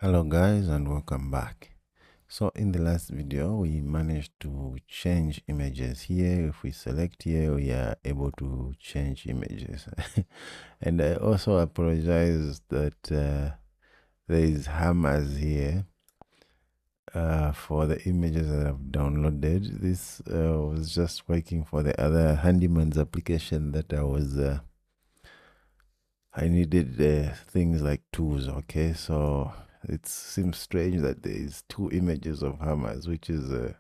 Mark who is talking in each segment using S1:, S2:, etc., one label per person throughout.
S1: Hello guys and welcome back. So in the last video we managed to change images here. If we select here, we are able to change images. And I also apologize that there is hammers here for the images that I've downloaded. This was just working for the other Handyman's application that I needed things like tools. Okay, so it seems strange that there is two images of hammers, which is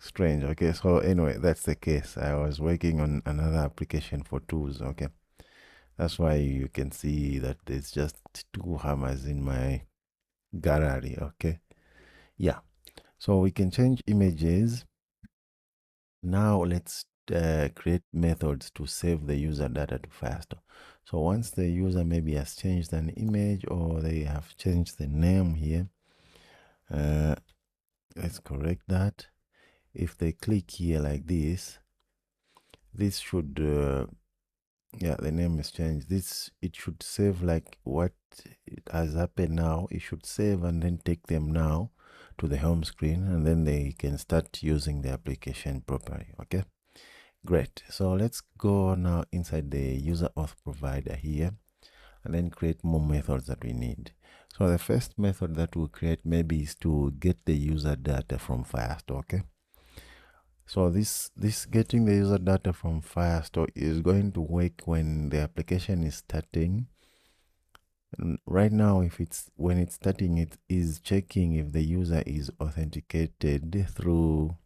S1: strange. Okay, so anyway, that's the case. I was working on another application for tools. Okay, that's why you can see that there's just two hammers in my gallery. Okay, yeah, so we can change images. Now let's create methods to save the user data to Firestore. So once the user maybe has changed an image or they have changed the name here, let's correct that. If they click here like this should yeah, the name is changed. It should save like what it has happened now. It should save and then take them now to the home screen, and then they can start using the application properly. Okay, great. So let's go now inside the user auth provider here and then create more methods that we need. So the first method that we'll create maybe is to get the user data from Firestore. Okay, so this getting the user data from Firestore is going to work when the application is starting. And right now, when it's starting, it is checking if the user is authenticated through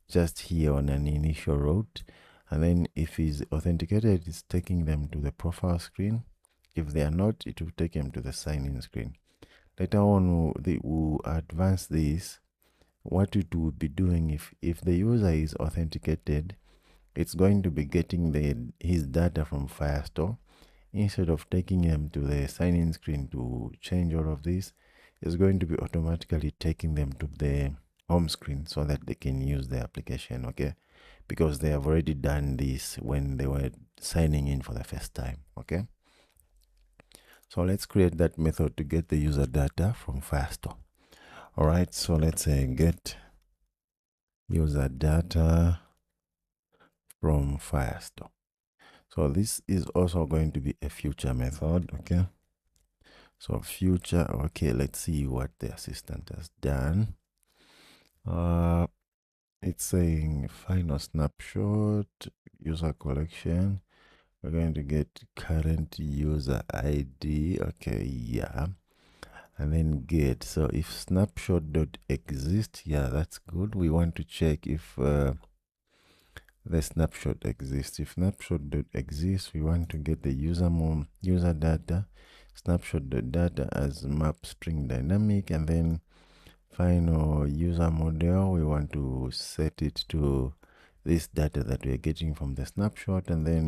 S1: just here on an initial route, and then if he's authenticated, it's taking them to the profile screen. If they are not, it will take them to the sign-in screen. Later on, they will advance this. What it will be doing, if the user is authenticated, it's going to be getting his data from Firestore. Instead of taking them to the sign-in screen to change all of this, it's going to be automatically taking them to the home screen so that they can use the application. Okay, because they have already done this when they were signing in for the first time. Okay, so let's create that method to get the user data from Firestore. All right, so let's say get user data from Firestore. So this is also going to be a future method. Okay, so future. Okay, let's see what the assistant has done. It's saying final snapshot, user collection. We're going to get current user ID. Okay, yeah, and then get. So if snapshot.exist, yeah, that's good. We want to check if the snapshot exists. If snapshot.exists, we want to get the user data, snapshot.data as map string dynamic, and then final user model, we want to set it to this data that we're getting from the snapshot, and then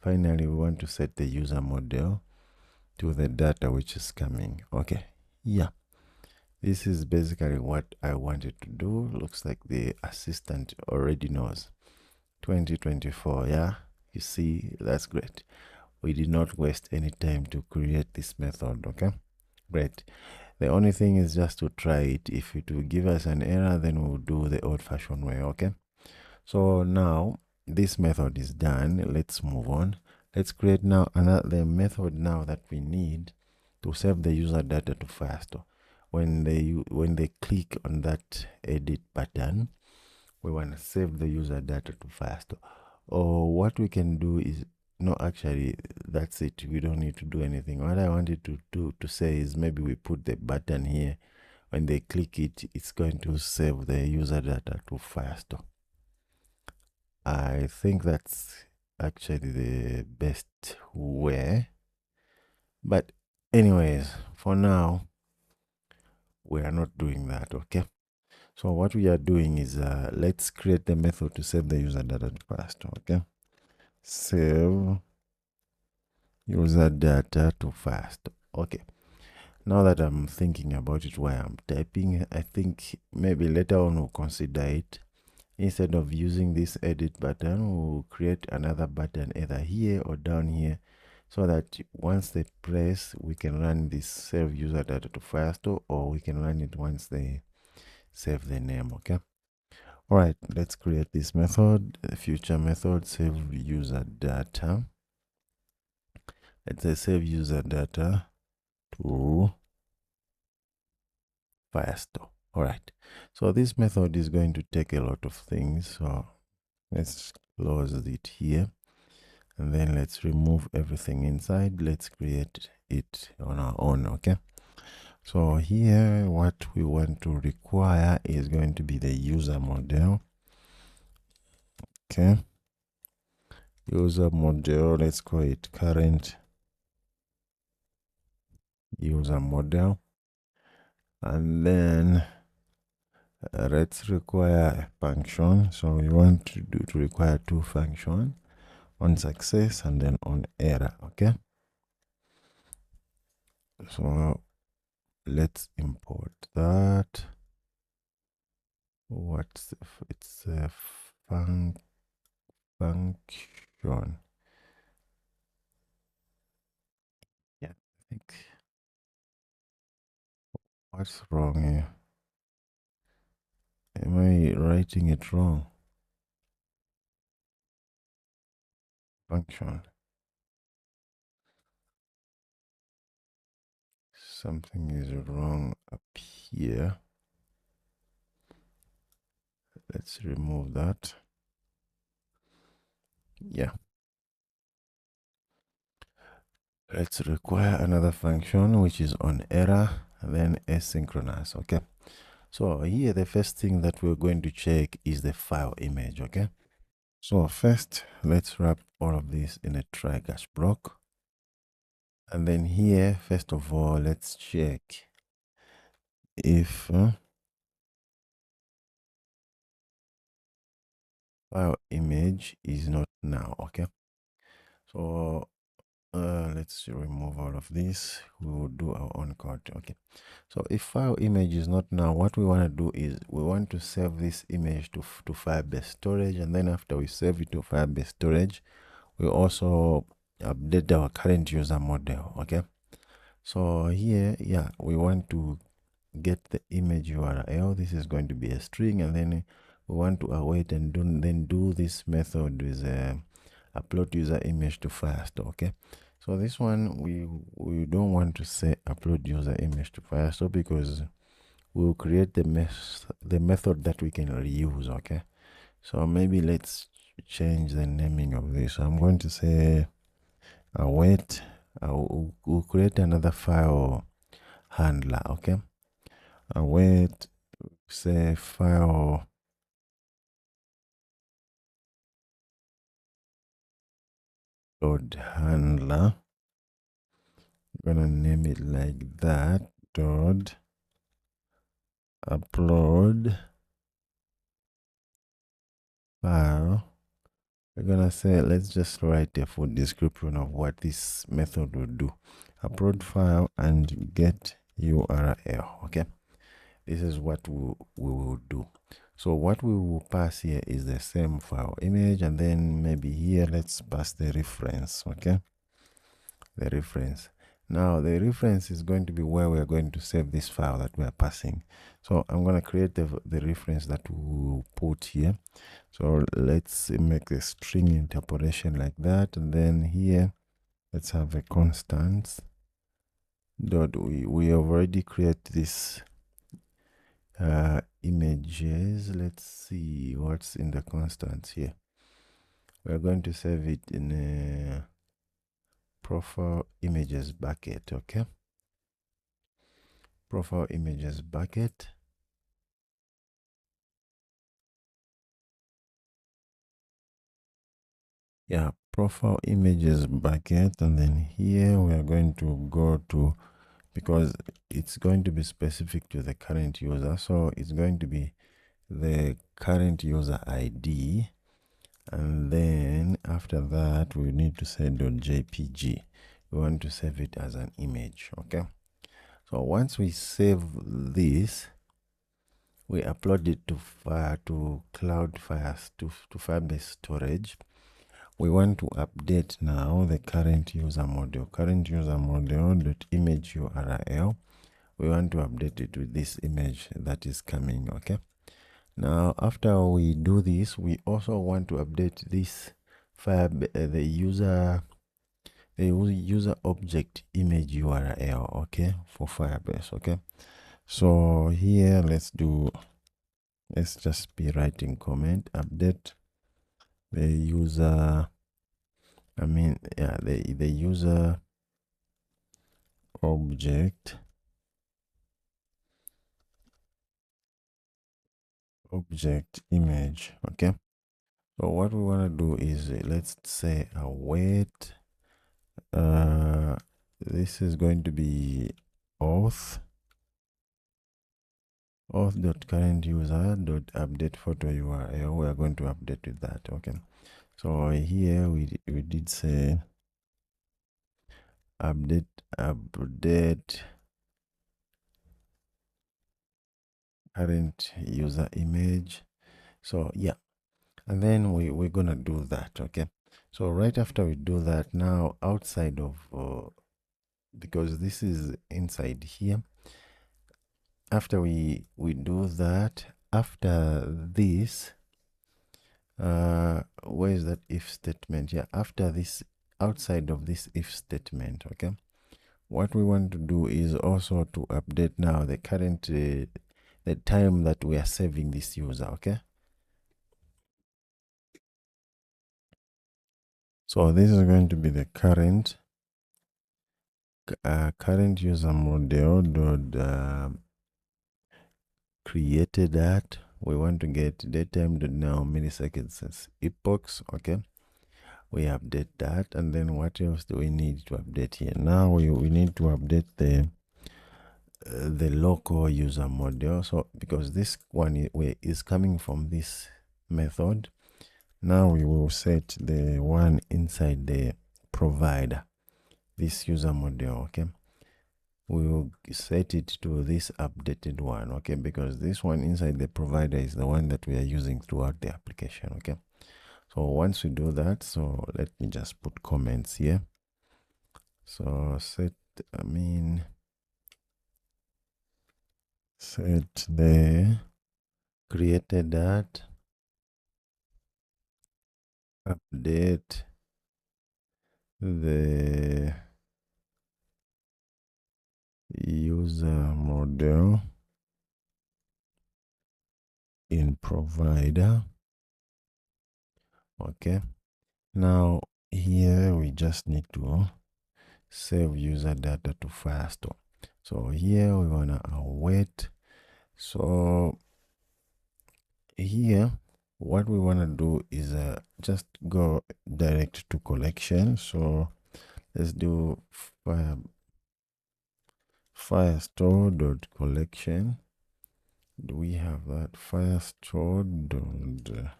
S1: finally we want to set the user model to the data which is coming. Okay, yeah, this is basically what I wanted to do. Looks like the assistant already knows. 2024, yeah, you see, that's great. We did not waste any time to create this method. Okay, great. The only thing is just to try it. If it will give us an error, then we'll do the old-fashioned way. Okay, so now this method is done. Let's move on. Let's create now another method now that we need to save the user data to Firestore. When they click on that edit button, we want to save the user data to Firestore. Or what we can do is, no, actually, that's it. We don't need to do anything. What I wanted to do to say is maybe we put the button here. When they click it, it's going to save the user data to Firestore. I think that's actually the best way. But anyways, for now, we are not doing that. Okay. So what we are doing is let's create the method to save the user data to Firestore. Okay, save user data to Firestore. Okay, now that I'm thinking about it while I'm typing, I think maybe later on we'll consider it. Instead of using this edit button, we'll create another button either here or down here so that once they press, we can run this save user data to Firestore, or we can run it once they save the name. Okay. All right, let's create this method, a future method, save user data. Let's say save user data to Firestore. All right, so this method is going to take a lot of things. So let's close it here, and then let's remove everything inside. Let's create it on our own. Okay. So here, what we want to require is going to be the user model. Okay. User model, let's call it current user model. And then let's require a function. So we want to require two functions, on success and then on error. Okay. So let's import that. It's a function. Yeah, I think what's wrong here? Am I writing it wrong? Function. Something is wrong up here. Let's remove that. Yeah. Let's require another function which is on error and then asynchronous. Okay. So here the first thing that we're going to check is the file image. Okay. So first, let's wrap all of this in a try catch block. And then here, first of all, let's check if file image is not now. Okay. So let's remove all of this. We will do our own code. Okay. So if file image is not now, what we want to do is we want to save this image to Firebase storage, and then after we save it to Firebase storage, we also update our current user model. Okay. So here, yeah, we want to get the image URL. This is going to be a string, and then we want to await and then do this method with upload user image to Firestore. Okay. So this one we don't want to say upload user image to Firestore because we'll create the method that we can reuse. Okay. So maybe let's change the naming of this. So I'm going to say await. We'll create another file handler. Okay. Await, say file load handler. I'm gonna name it like that. Dot upload file. We're gonna say, let's just write a full description of what this method will do. Upload file and get URL. Okay, this is what we will do. So what we will pass here is the same file image, and then maybe here let's pass the reference. Okay, the reference. Now the reference is going to be where we're going to save this file that we are passing. So I'm going to create the reference that we will put here. So let's make a string interpolation like that, and then here let's have a constant dot. We have already created this images. Let's see what's in the constants here. We're going to save it in a profile images bucket. Okay, profile images bucket. Yeah, profile images bucket, and then here we are going to go to, because it's going to be specific to the current user, so it's going to be the current user ID, and then after that we need to say .jpg. We want to save it as an image. Okay, so once we save this, we upload it to Firebase storage. we want to update now the current user model. Current user model dot image URL. We want to update it with this image that is coming. Okay. Now, after we do this, we also want to update this the user object image URL. Okay, for Firebase. Okay. So here, let's just be writing comment update the user. The user object image. Okay. So what we want to do is let's say await. This is going to be auth dot current user dot update photo URL. We are going to update with that. Okay. So here we did say update current user image. So yeah, and then we're gonna do that. Okay. So right after we do that, now outside of because this is inside here, after we do that, after this, where is that if statement? Yeah, after this, outside of this if statement. Okay, what we want to do is also to update now the current the time that we are saving this user. Okay, so this is going to be the current user model dot created at. We want to get datetime dot now milliseconds as epochs. Okay, we update that, and then what else do we need to update here? Now we need to update the local user model. So because this one is coming from this method, now we will set the one inside the provider, this user model. Okay, we will set it to this updated one. Okay, because this one inside the provider is the one that we are using throughout the application. Okay, so once we do that, so let me just put comments here. So set the created at update the user model in provider. Okay, now here we just need to save user data to Firestore. So here we wanna await. So here what we want to do is just go direct to collection. So let's do Firestore dot collection. Do we have that? Firestore dot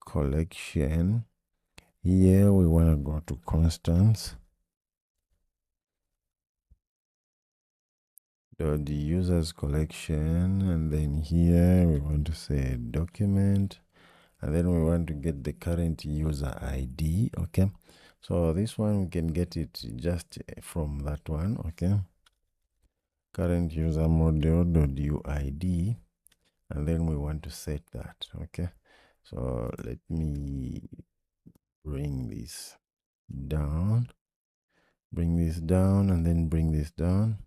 S1: collection. Here we want to go to constants dot the users collection, and then here we want to say document, and then we want to get the current user ID. Okay, so this one we can get it just from that one. Okay, current user model dot UID, and then we want to set that. Okay, so let me bring this down, and then bring this down.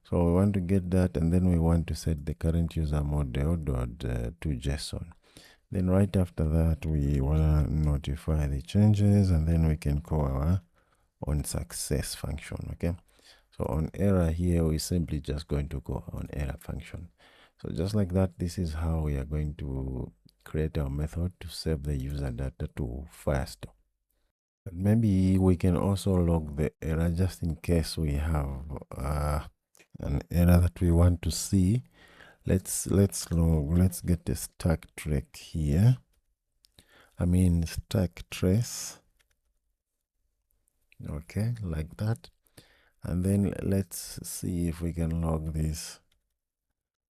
S1: So we want to get that, and then we want to set the current user model dot to JSON. Then right after that, we want to notify the changes, and then we can call our on success function. Okay, so on error here, we simply just going to go on error function. So just like that, this is how we are going to create our method to save the user data to Firestore. Maybe we can also log the error just in case we have an error that we want to see. Let's get a stack track here. Stack trace. Okay, like that. And then let's see if we can log this.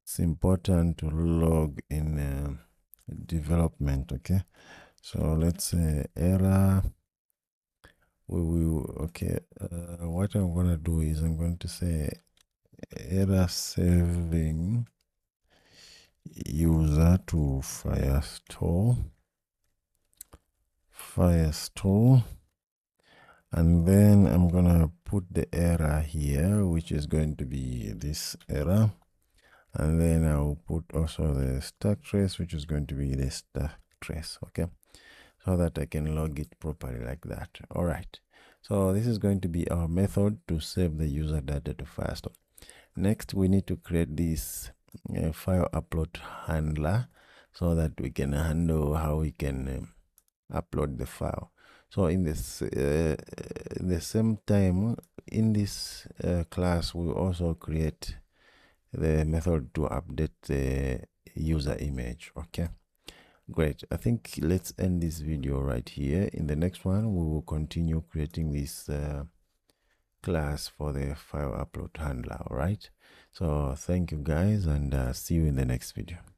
S1: It's important to log in development. Okay, So let's say error. We will, okay, what I'm going to do is I'm going to say error saving user to Firestore, and then I'm gonna put the error here, which is going to be this error, and then I'll put also the stack trace, which is going to be the stack trace. Okay, so that I can log it properly like that. All right, so this is going to be our method to save the user data to Firestore. Next, we need to create this file upload handler so that we can handle how we can upload the file. So in this the same time, in this class, we also create the method to update the user image. Okay, great. I think let's end this video right here. In the next one, we will continue creating this class for the file upload handler. All right, so thank you guys, and see you in the next video.